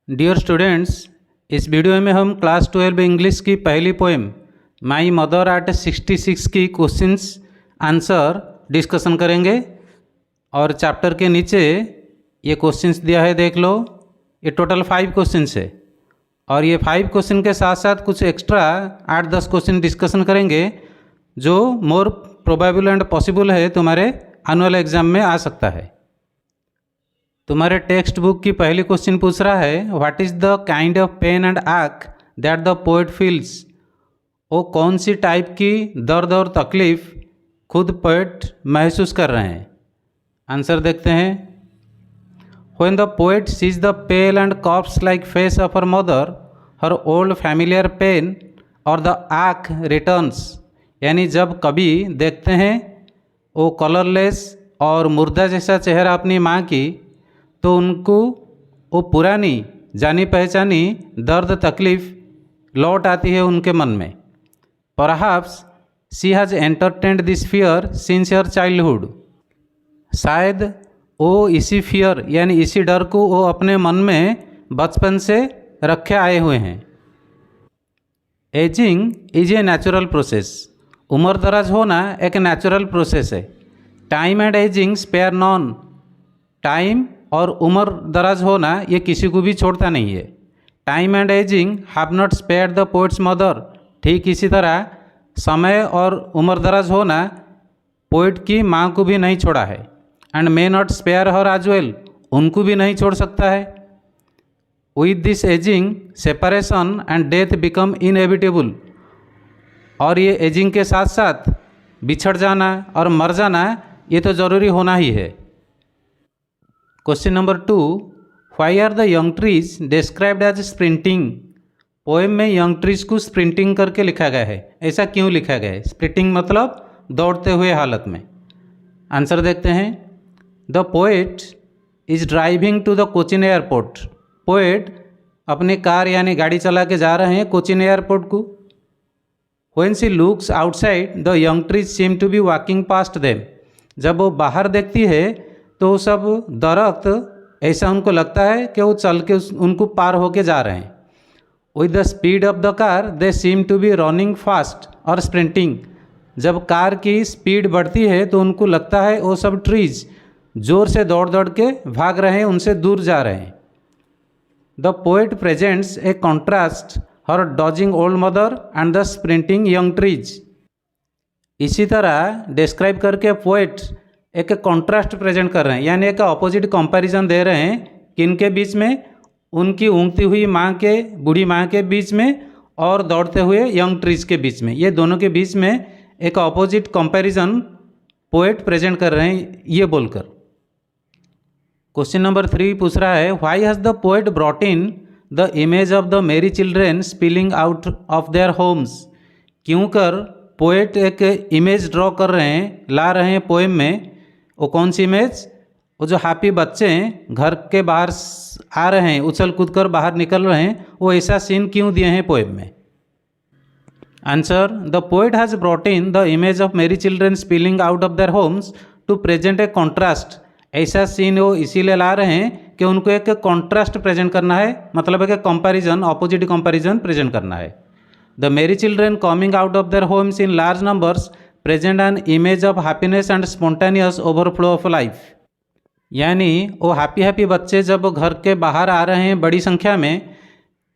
Dear students, इस video में हम क्लास 12 इंग्लिश की पहली पोएम माई मदर आर्ट 66 की क्वेश्चंस आंसर डिस्कशन करेंगे। और चैप्टर के नीचे ये क्वेश्चंस दिया है, देख लो। ये टोटल 5 क्वेश्चंस है और ये 5 क्वेश्चन के साथ साथ कुछ एक्स्ट्रा 8-10 क्वेश्चन डिस्कशन करेंगे जो मोर प्रोबेबल एंड पॉसिबल है तुम्हारे एनुअल एग्जाम में आ सकता है। तुम्हारे टेक्स्ट बुक की पहली क्वेश्चन पूछ रहा है, what is the kind of pain and ache that the poet feels. वो कौन सी टाइप की दर्द और तकलीफ खुद पोएट महसूस कर रहे हैं। आंसर देखते हैं। When the poet sees the pale and corpse like face of her mother, her old familiar pain और द आक रिटर्न्स। यानी जब कभी देखते हैं वो कलरलेस और मुर्दा जैसा चेहरा अपनी माँ की, तो उनको वो पुरानी जानी पहचानी दर्द तकलीफ़ लौट आती है उनके मन में। Perhaps she has entertained this fear since your childhood. शायद वो इसी फियर यानी इसी डर को वो अपने मन में बचपन से रखे आए हुए हैं। Ageing is a natural process. उम्र दराज होना एक नेचुरल प्रोसेस है। Time and ageing spare none. Time और उम्र दराज होना ये किसी को भी छोड़ता नहीं है। Time and ageing have not spare the poet's mother. ठीक इसी तरह समय और उम्र दराज होना पोएट की माँ को भी नहीं छोड़ा है। And may not spare her as well. उनको भी नहीं छोड़ सकता है। With this ageing separation and death become inevitable. और ये एजिंग के साथ साथ बिछड़ जाना और मर जाना ये तो ज़रूरी होना ही है। Question number 2, why are the young trees described as sprinting. Poem में यंग ट्रीज को स्प्रिंटिंग करके लिखा गया है। ऐसा क्यों लिखा गया है? स्प्रिंटिंग मतलब दौड़ते हुए हालत में। आंसर देखते हैं। The poet is driving to the Cochin airport. Poet अपनी कार यानी गाड़ी चला के जा रहे हैं कोचिन एयरपोर्ट को। When she looks outside the young trees seem to be walking past them. जब वो बाहर देखती है तो सब दरख्त ऐसा उनको लगता है कि वो चल के उनको पार होके जा रहे हैं। With the speed of the car they seem to be running fast और स्प्रिंटिंग। जब कार की स्पीड बढ़ती है तो उनको लगता है वो सब ट्रीज जोर से दौड़ दौड़ के भाग रहे हैं, उनसे दूर जा रहे हैं। The poet presents A contrast her dodging old mother and the sprinting young trees. इसी तरह डिस्क्राइब करके पोएट एक कॉन्ट्रास्ट प्रेजेंट कर रहे हैं, यानी एक अपोजिट कंपैरिजन दे रहे हैं किनके बीच में, उनकी ऊँगती हुई माँ के, बूढ़ी माँ के बीच में और दौड़ते हुए यंग ट्रीज के बीच में। ये दोनों के बीच में एक अपोजिट कंपैरिजन पोएट प्रेजेंट कर रहे हैं ये बोलकर। क्वेश्चन नंबर 3 पूछ रहा है, why has the poet brought in the image of the merry children spilling out of their homes. क्यों कर पोएट एक इमेज ड्रॉ कर रहे हैं, ला रहे हैं पोएम में। वो कौन सी इमेज? वो जो हैप्पी बच्चे हैं घर के बाहर आ रहे हैं, उछल कूद कर बाहर निकल रहे हैं, वो ऐसा सीन क्यों दिए हैं पोएम में? Answer, the poet has brought in the image of merry children spilling out of their homes to present a contrast. ऐसा सीन वो इसीलिए ला रहे हैं कि उनको एक कॉन्ट्रास्ट प्रेजेंट करना है, मतलब एक कंपैरिजन, अपोजिट कंपैरिजन प्रेजेंट करना है। The merry children coming out of their homes in large numbers present an image of happiness and spontaneous overflow of life. यानी वो हैप्पी बच्चे जब घर के बाहर आ रहे हैं बड़ी संख्या में,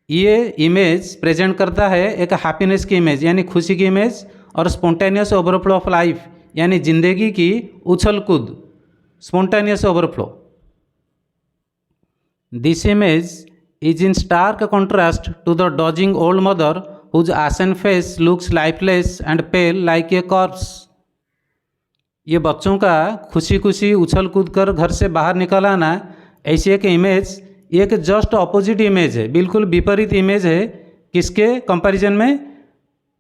ये इमेज प्रेजेंट करता है एक हैप्पीनेस की इमेज यानी खुशी की इमेज, और स्पॉन्टेनियस ओवरफ्लो ऑफ लाइफ यानी जिंदगी की उछल कूद, spontaneous overflow. This image is in stark contrast to the dozing old mother whose ashen face looks lifeless and pale like a corpse। ये बच्चों का खुशी खुशी उछल कूद कर घर से बाहर निकल आना, ऐसी एक इमेज, एक जस्ट अपोजिट इमेज है, बिल्कुल विपरीत इमेज है। किसके कंपैरिजन में?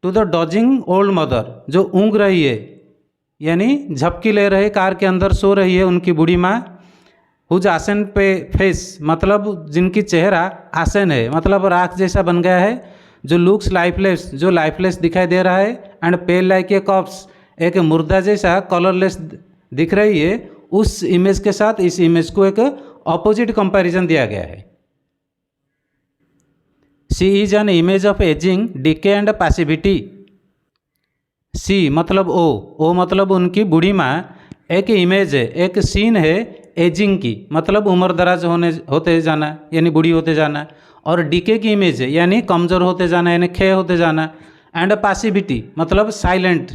To the dozing old mother, जो ऊँग रही है यानी झपकी ले रहे, कार के अंदर सो रही है उनकी बूढ़ी माँ। हुज आसन पे फेस मतलब जिनकी चेहरा आसन है, मतलब राख जैसा बन गया है, जो लुक्स लाइफलेस, जो लाइफलेस दिखाई दे रहा है, and pale like a corpse, एक मुर्दा जैसा कलरलेस दिख रही है। उस इमेज के साथ इस इमेज को एक अपोजिट कंपैरिजन दिया गया है। She is an image of ageing, decay and passivity. सी मतलब ओ मतलब उनकी बूढ़ी माँ एक इमेज है, एक सीन है एजिंग की, मतलब उम्र दराज होते जाना यानी बूढ़ी होते जाना, और डीके की इमेज है यानी कमज़ोर होते जाना यानी क्षय होते जाना, एंड पैसिविटी मतलब साइलेंट,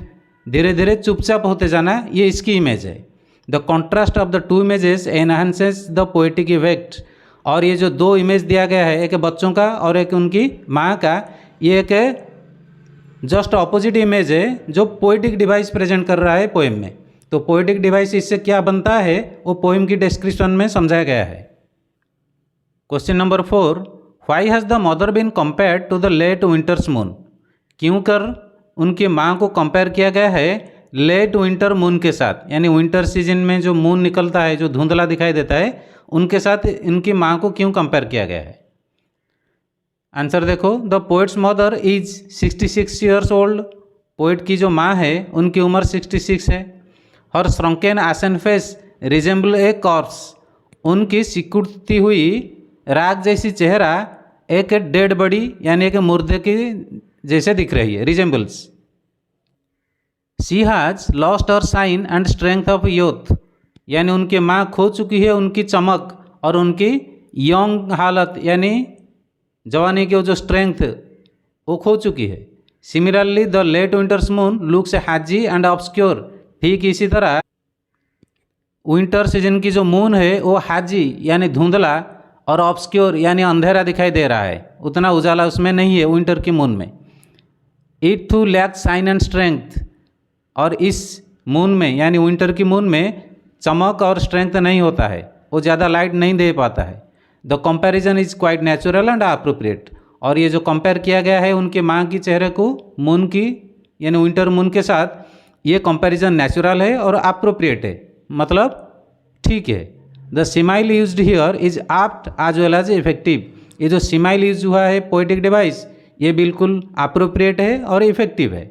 धीरे धीरे चुपचाप होते जाना, ये इसकी इमेज है। The contrast of the two images enhances the poetic effect. और ये जो दो इमेज दिया गया है, एक बच्चों का और एक उनकी माँ का, ये एक जस्ट ऑपोजिट इमेज है जो पोएटिक डिवाइस प्रेजेंट कर रहा है पोएम में। तो पोएटिक डिवाइस इससे क्या बनता है वो पोएम की डिस्क्रिप्शन में समझाया गया है। Question number 4, why has the mother been compared to the late winter's moon. क्यों कर उनकी माँ को कंपेयर किया गया है लेट विंटर मून के साथ, यानी विंटर सीजन में जो मून निकलता है, जो धुंधला दिखाई देता है, उनके साथ इनकी माँ को क्यों कंपेयर किया गया है। आंसर देखो, the poets mother is 66 years old. Poet की जो माँ है उनकी उम्र 66 है। हर श्रंकेन आसन फेस रिजेंबल ए कॉर्प्स। उनकी सिकुड़ती हुई राख जैसी चेहरा एक डेड बॉडी यानी एक मुर्दे की जैसे दिख रही है, resembles. She has lost her shine and strength of youth. यानी उनकी माँ खो चुकी है उनकी चमक और उनकी यंग हालत यानी जवानी की जो स्ट्रेंथ वो खो चुकी है। Similarly the late winter's moon looks hazy and obscure. ठीक इसी तरह विंटर सीजन की जो मून है वो हाजी यानी धुंधला और ऑब्सक्योर यानी अंधेरा दिखाई दे रहा है, उतना उजाला उसमें नहीं है विंटर की मून में। It too lack shine and strength. और इस मून में यानी विंटर की मून में चमक और स्ट्रेंथ नहीं होता है, वो ज़्यादा लाइट नहीं दे पाता है। The comparison is quite natural and appropriate. और ये जो कंपेयर किया गया है उनके माँ की चेहरे को मून की यानी विंटर मून के साथ, ये कंपैरिजन नेचुरल है और अप्रोप्रिएट है, मतलब ठीक है। The simile used here is apt as well as effective. ये जो सिमाइल यूज हुआ है पोएटिक डिवाइस, ये बिल्कुल अप्रोप्रिएट है और इफेक्टिव है।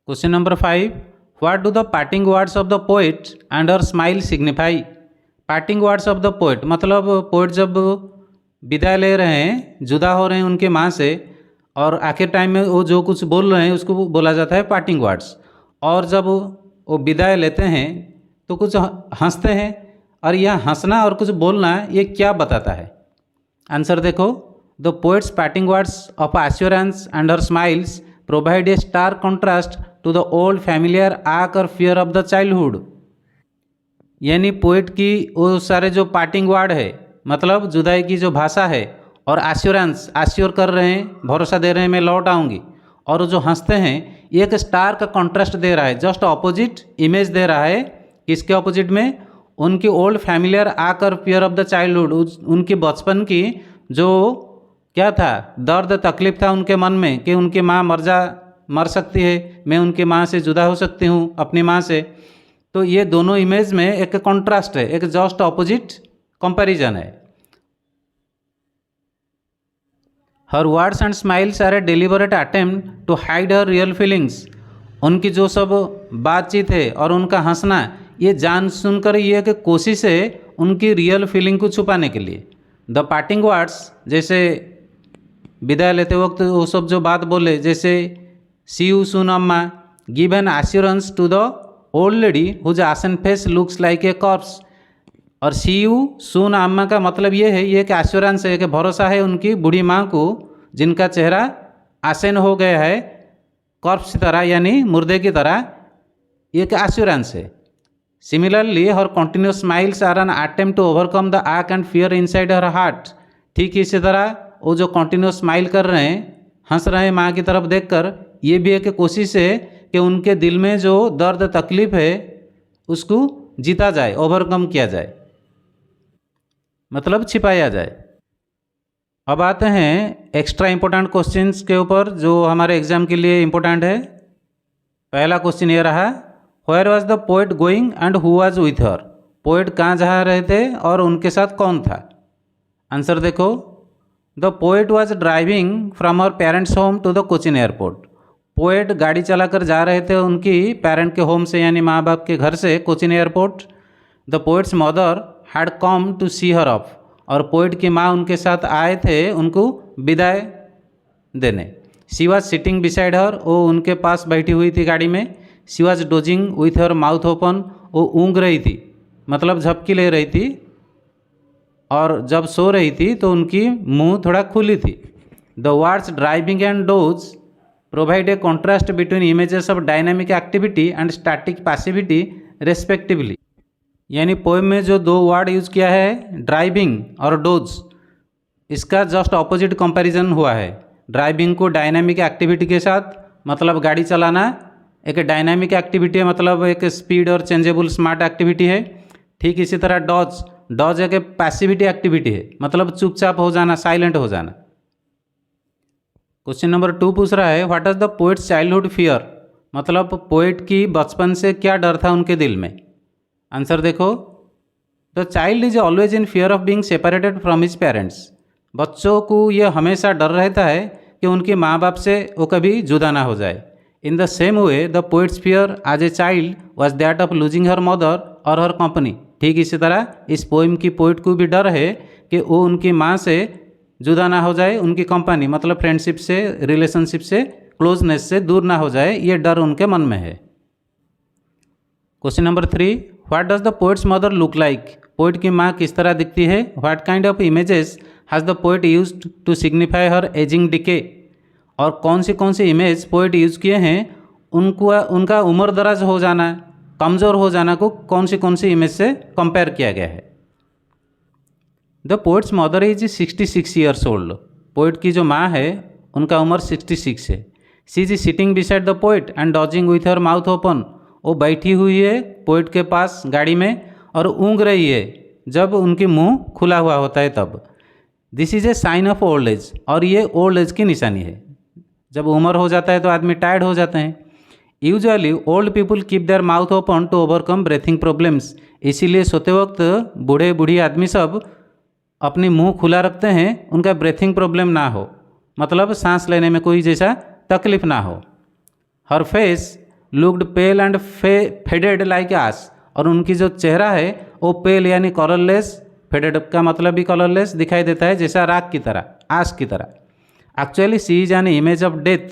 Question number 5, what do the parting words of the poet and her smile signify. Parting words of the poet मतलब पोएट जब विदाई ले रहे हैं, जुदा हो रहे हैं उनके माँ से, और आखिर टाइम में वो जो कुछ बोल रहे हैं उसको बोला जाता है पार्टिंग वर्ड्स। और जब वो विदाई लेते हैं तो कुछ हंसते हैं, और यह हंसना और कुछ बोलना ये क्या बताता है। आंसर देखो, the poet's parting words of assurance and her smiles provide a stark contrast to the old familiar ache और फियर ऑफ द चाइल्डहुड। यानी पोएट की वो सारे जो पार्टिंग वर्ड है, मतलब जुदाई की जो भाषा है, और एश्योरेंस एश्योर कर रहे हैं, भरोसा दे रहे हैं मैं लौट आऊँगी, और जो हंसते हैं ये एक स्टार का कॉन्ट्रास्ट दे रहा है, जस्ट ऑपोजिट इमेज दे रहा है। किसके ऑपोजिट में, उनकी ओल्ड फैमिलियर आकर फियर ऑफ द चाइल्डहुड, उनकी बचपन की जो क्या था दर्द तकलीफ था उनके मन में कि उनकी माँ मर सकती है, मैं उनकी माँ से जुदा हो सकती हूँ अपनी माँ से। तो ये दोनों इमेज में एक कॉन्ट्रास्ट है, एक जस्ट ऑपोजिट कंपैरिजन है। Her words and smiles are a deliberate attempt to hide her real feelings. उनकी जो सब बातचीत है और उनका हंसना, ये जान सुनकर ये एक कोशिश है उनकी रियल फीलिंग को छुपाने के लिए। द पार्टिंग वर्ड्स, जैसे विदाई लेते वक्त वो सब जो बात बोले, जैसे सी you soon Amma, give an assurance to the old lady whose ashen face looks like a corpse. और सी यू सून अम्मा का मतलब ये है, ये एक एश्योरेंस है, एक भरोसा है उनकी बूढ़ी माँ को जिनका चेहरा आसन हो गया है कॉर्प्स की तरह यानी मुर्दे की तरह, ये एक एश्योरेंस है। Similarly her continuous smiles are an attempt to overcome the ache and fear inside her heart. ठीक इसी तरह वो जो कंटिन्यूस स्माइल कर रहे हैं, हंस रहे हैं माँ की तरफ देखकर, ये भी एक कोशिश है कि उनके दिल में जो दर्द तकलीफ है उसको जीता जाए, ओवरकम किया जाए, मतलब छिपाया जाए। अब आते हैं एक्स्ट्रा इम्पोर्टेंट क्वेश्चंस के ऊपर जो हमारे एग्जाम के लिए इम्पोर्टेंट है। पहला क्वेश्चन ये रहा, where was the poet going and who was with her. Poet कहाँ जा रहे थे और उनके साथ कौन था। आंसर देखो, the poet was driving from her parents home to the Cochin airport. Poet गाड़ी चलाकर जा रहे थे उनकी पेरेंट के होम से यानी माँ बाप के घर से Cochin airport. The poet's mother had come to see her off. और पोएट की माँ उनके साथ आए थे उनको विदाई देने। She was sitting beside her, वो उनके पास बैठी हुई थी गाड़ी में। She was dozing with her mouth open, वो ऊँग रही थी मतलब झपकी ले रही थी, और जब सो रही थी तो उनकी मुंह थोड़ा खुली थी। The words driving and dose provide a contrast between images of dynamic activity and static passivity respectively. यानी पोएम में जो दो वर्ड यूज़ किया है ड्राइविंग और डोज, इसका जस्ट ऑपोजिट कंपैरिजन हुआ है। ड्राइविंग को डायनामिक एक्टिविटी के साथ, मतलब गाड़ी चलाना एक डायनामिक एक्टिविटी है, मतलब एक स्पीड और चेंजेबल स्मार्ट एक्टिविटी है। ठीक इसी तरह डॉज एक पैसिविटी एक्टिविटी है, मतलब चुपचाप हो जाना, साइलेंट हो जाना। क्वेश्चन नंबर 2 पूछ रहा है what is the poets childhood fear, मतलब पोएट की बचपन से क्या डर था उनके दिल में। आंसर देखो, the child is always in fear of being separated from his parents. बच्चों को यह हमेशा डर रहता है कि उनके माँ बाप से वो कभी जुदा ना हो जाए। In the same way the poet's fear as a child was that of losing her mother और हर कंपनी। ठीक इसी तरह इस पोएम की पोएट को भी डर है कि वो उनकी माँ से जुदा ना हो जाए, उनकी कंपनी मतलब फ्रेंडशिप से, रिलेशनशिप से, क्लोजनेस से दूर ना हो जाए, ये डर उनके मन में है। Question number 3, what does the poet's mother look like, poet की माँ किस तरह दिखती है। What kind of images has the poet used to signify her ageing decay, और कौन सी इमेज पोएट यूज़ किए हैं उनका उम्र दराज हो जाना, कमज़ोर हो जाना को कौन सी इमेज से कंपेयर किया गया है। The poet's mother is 66 years old, poet की जो माँ है उनका उम्र 66 है। She is sitting beside the poet and dodging with her mouth open, वो बैठी हुई है पोएट के पास गाड़ी में और ऊँग रही है जब उनकी मुंह खुला हुआ होता है तब। This is a sign of old age, और ये ओल्ड एज की निशानी है। जब उम्र हो जाता है तो आदमी टायर्ड हो जाते हैं। Usually old people keep their mouth open to overcome breathing problems, इसीलिए सोते वक्त बूढ़े बूढ़ी आदमी सब अपनी मुंह खुला रखते हैं, उनका ब्रेथिंग प्रॉब्लम ना हो, मतलब सांस लेने में कोई जैसा तकलीफ ना हो। Her face looked pale and faded like ash, और उनकी जो चेहरा है वो पेल यानी कलरलेस, फेडेड का मतलब भी कलरलेस दिखाई देता है, जैसा राख की तरह, आस की तरह। Actually see is an image of death,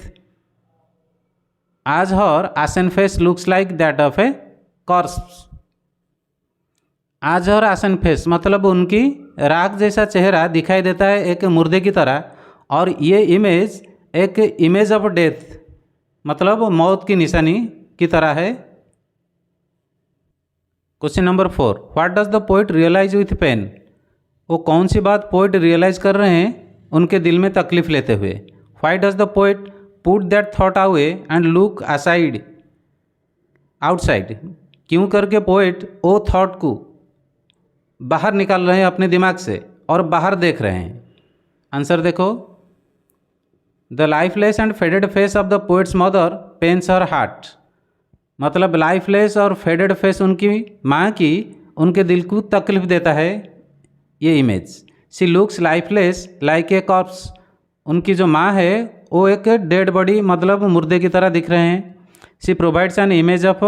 आज हर आसन face looks like that of a corps. आज हर आसन फेस मतलब उनकी राख जैसा चेहरा दिखाई देता है एक मुर्दे की तरह, और ये इमेज एक इमेज ऑफ डेथ मतलब मौत की निशानी की तरह है। Question number 4, what does the poet realise with pain, वो कौन सी बात पोएट रियलाइज कर रहे हैं उनके दिल में तकलीफ लेते हुए। Why does the poet put that thought away and look aside outside, क्यों करके पोएट वो थॉट को बाहर निकाल रहे हैं अपने दिमाग से और बाहर देख रहे हैं। आंसर देखो, the lifeless and faded face of the poet's mother pains her heart, मतलब लाइफलेस और फेडेड फेस उनकी माँ की उनके दिल को तकलीफ देता है ये image. She looks lifeless like a corps, उनकी जो माँ है वो एक डेड बॉडी मतलब मुर्दे की तरह दिख रहे हैं। She provides N image of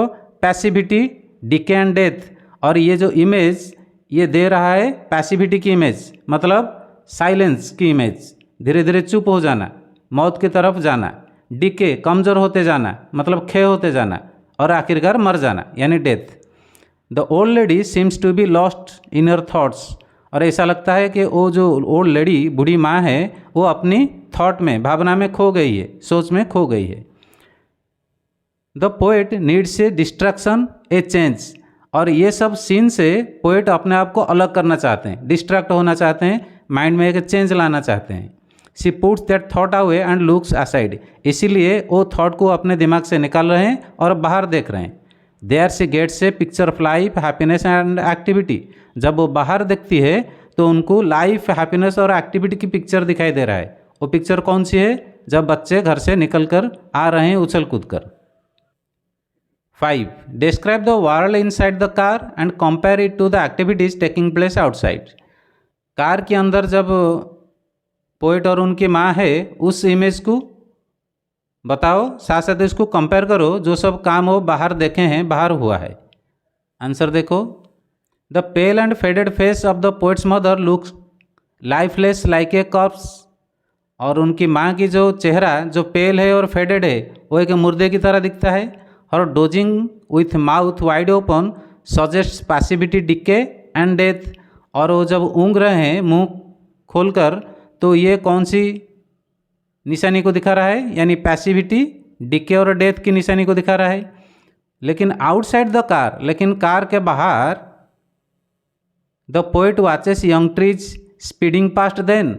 passivity, decay and death, और ये जो इमेज ये दे रहा है पैसिविटी की इमेज, मतलब साइलेंस की इमेज, धीरे धीरे चुप हो जाना, मौत की तरफ जाना, डिके कमज़ोर होते जाना मतलब क्षय होते जाना, और आखिरकार मर जाना यानी death. The old lady seems to be lost in her thoughts, और ऐसा लगता है कि वो जो ओल्ड लेडी बूढ़ी माँ है वो अपनी थॉट में, भावना में खो गई है, सोच में खो गई है। The poet needs a distraction A change, और ये सब सीन से पोएट अपने आप को अलग करना चाहते हैं, डिस्ट्रैक्ट होना चाहते हैं, माइंड में एक चेंज लाना चाहते हैं। She puts that thought away and looks aside, इसीलिए वो थॉट को अपने दिमाग से निकाल रहे हैं और बाहर देख रहे हैं। There she gets a picture of life happiness and activity, जब वो बाहर देखती है तो उनको लाइफ, हैप्पीनेस और एक्टिविटी की पिक्चर दिखाई दे रहा है। वो पिक्चर कौन सी है, जब बच्चे घर से निकल कर आ रहे हैं उछल कूद कर। 5, describe the world inside the car and compare it to the activities taking place outside. Car के अंदर जब पोएट और उनकी माँ है उस इमेज को बताओ, साथ साथ इसको कंपेयर करो जो सब काम वो बाहर देखे हैं, बाहर हुआ है। आंसर देखो, the pale and faded face of the poet's mother looks lifeless like a corpse, और उनकी माँ की जो चेहरा जो पेल है और फेडेड है वो एक मुर्दे की तरह दिखता है। और dosing with mouth wide open suggest passivity, decay and death. और वो जब ऊँग रहे हैं मुंह खोलकर, तो ये कौन सी निशानी को दिखा रहा है? यानी पैसिविटी, डिके और डेथ की निशानी को दिखा रहा है। लेकिन आउटसाइड द कार, लेकिन कार के बाहर, the poet watches young trees speeding past then.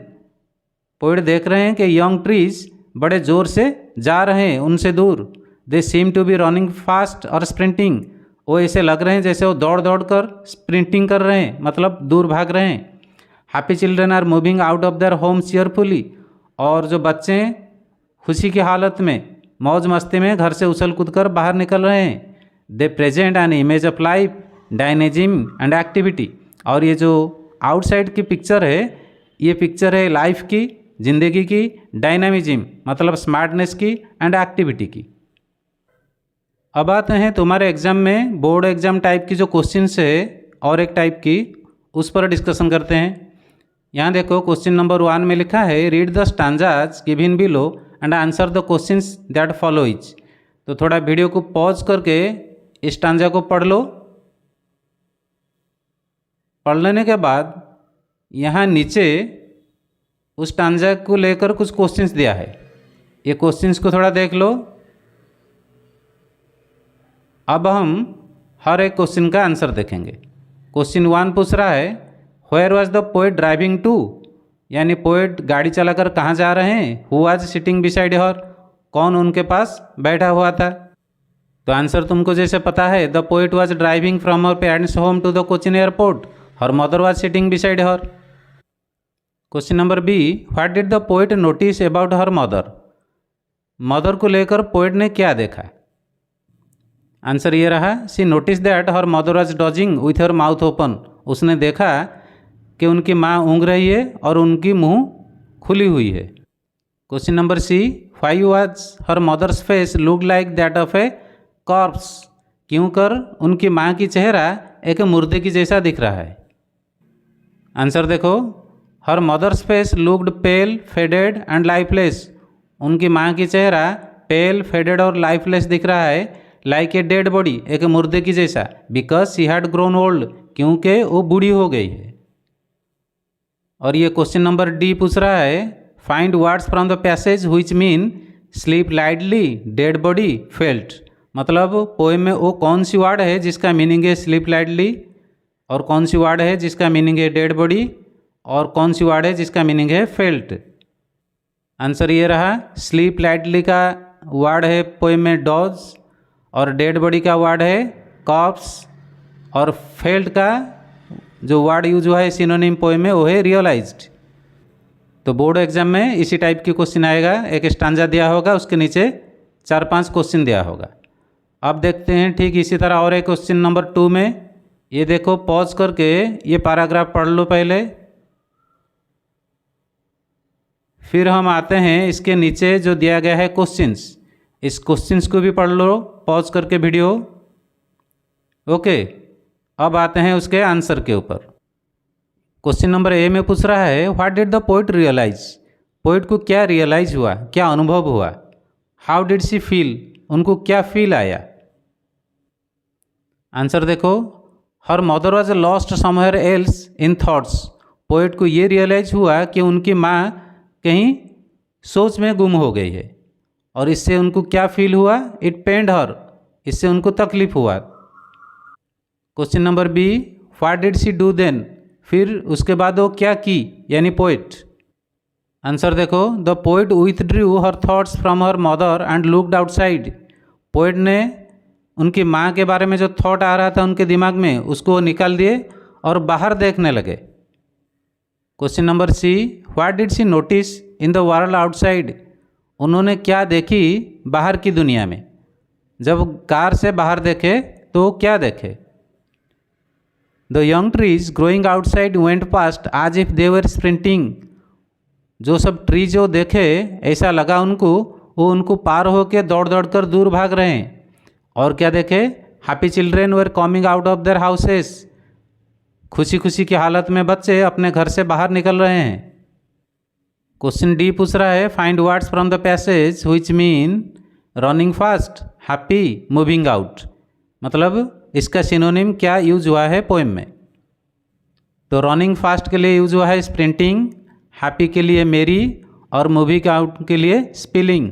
Poet देख रहे हैं कि यंग ट्रीज बड़े ज़ोर से जा रहे हैं उनसे दूर। They seem to be running fast और स्प्रिंटिंग। वो ऐसे लग रहे हैं जैसे वो दौड़ दौड़ कर स्प्रिंटिंग कर रहे हैं, मतलब दूर भाग रहे हैं। Happy children are moving out of their home cheerfully. और जो बच्चे खुशी की हालत में, मौज मस्ती में घर से उछल कूद कर बाहर निकल रहे हैं। They present an image of life, dynamism and activity. और ये जो आउटसाइड की पिक्चर है, ये पिक्चर है लाइफ की, ज़िंदगी की, डायनामिज्म मतलब स्मार्टनेस की एंड एक्टिविटी की। अब आते हैं तुम्हारे एग्ज़ाम में बोर्ड एग्ज़ाम टाइप की जो क्वेश्चंस है और एक टाइप की, उस पर डिस्कशन करते हैं। यहाँ देखो क्वेश्चन नंबर 1 में लिखा है read the stanzas given below and answer the questions that follow etch. तो थोड़ा वीडियो को पॉज करके इस स्टांजा को पढ़ लो। पढ़ लेने के बाद यहाँ नीचे उस स्टांजा को लेकर कुछ क्वेश्चंस दिया है। ये क्वेश्चंस को थोड़ा देख लो। अब हम हर एक क्वेश्चन का आंसर देखेंगे। क्वेश्चन 1 पूछ रहा है where was the poet driving to, यानी पोएट गाड़ी चलाकर कहाँ जा रहे हैं। Who was sitting beside her, कौन उनके पास बैठा हुआ था। तो आंसर तुमको जैसे पता है, the poet was driving from her parents home to the Cochin airport, her mother was sitting beside her. Question number B, what did the poet notice about her mother. Mother को लेकर पोएट ने क्या देखा। Answer ये रहा, she notice that her mother was dozing with her mouth open. उसने देखा कि उनकी माँ ऊँग रही है और उनकी मुंह खुली हुई है। Question number C, why was her mother's face look like that of a corpse. क्यों कर उनकी माँ की चेहरा एक मुर्दे की जैसा दिख रहा है। आंसर देखो, her mother's face looked pale, faded and lifeless. उनकी माँ की चेहरा पेल, फेडेड और लाइफलेस दिख रहा है, लाइक ए डेड बॉडी, एक मुर्दे की जैसा। Because she had grown old, क्योंकि वो बूढ़ी हो गई है। और ये क्वेश्चन नंबर डी पूछ रहा है find words from the passage which mean sleep lightly, dead body, felt. मतलब पोएम में वो कौन सी वर्ड है जिसका मीनिंग है स्लीप लाइटली, और कौन सी वर्ड है जिसका मीनिंग है डेड बॉडी, और कौन सी वर्ड है जिसका मीनिंग है फेल्ट। आंसर ये रहा, स्लीप लाइटली का वर्ड है पोएम में डॉज, और डेड बॉडी का वर्ड है कॉप्स, और फेल्ट का जो वर्ड यूज हुआ है सिनोनिम पोएम में वो है रियलाइज्ड। तो बोर्ड एग्जाम में इसी टाइप की क्वेश्चन आएगा। एक स्टांजा दिया होगा, उसके नीचे 4-5 क्वेश्चन दिया होगा। अब देखते हैं ठीक इसी तरह और एक क्वेश्चन नंबर 2 में। ये देखो पॉज करके ये पैराग्राफ पढ़ लो पहले, फिर हम आते हैं इसके नीचे जो दिया गया है क्वेश्चंस, इस क्वेश्चंस को भी पढ़ लो पॉज करके वीडियो। ओके, अब आते हैं उसके आंसर के ऊपर। क्वेश्चन नंबर ए में पूछ रहा है what did the poet realise. पोएट को क्या रियलाइज हुआ, क्या अनुभव हुआ। हाउ डिड सी फील, उनको क्या फील आया। आंसर देखो, हर mother was lost somewhere else in thoughts. Poet को ये रियलाइज हुआ कि उनकी माँ कहीं सोच में गुम हो गई है, और इससे उनको क्या फील हुआ, इट पेंड हर, इससे उनको तकलीफ हुआ। Question number B, what did she do then, फिर उसके बाद वो क्या की, यानी पोएट। आंसर देखो, the poet withdrew her thoughts from her mother and looked outside. Poet ने उनकी माँ के बारे में जो थॉट आ रहा था उनके दिमाग में, उसको निकाल दिए और बाहर देखने लगे। Question number C, what did she notice in the world outside. उन्होंने क्या देखी बाहर की दुनिया में। जब कार से बाहर देखे तो क्या देखे। The young trees growing outside went past आज इफ दे वर स्प्रिंटिंग। जो सब ट्रीज जो देखे ऐसा लगा उनको वो उनको पार होकर दौड़ दौड़ कर दूर भाग रहे हैं। और क्या देखे, happy children were coming out of their houses. खुशी खुशी की हालत में बच्चे अपने घर से बाहर निकल रहे हैं। क्वेश्चन डी पूछ रहा है find words from the passage which mean running fast, happy, moving out. मतलब इसका सिनोनिम क्या यूज हुआ है पोएम में। तो रनिंग फास्ट के लिए यूज हुआ है स्प्रिंटिंग, हैप्पी के लिए मेरी और मूविंग आउट के लिए स्पिलिंग।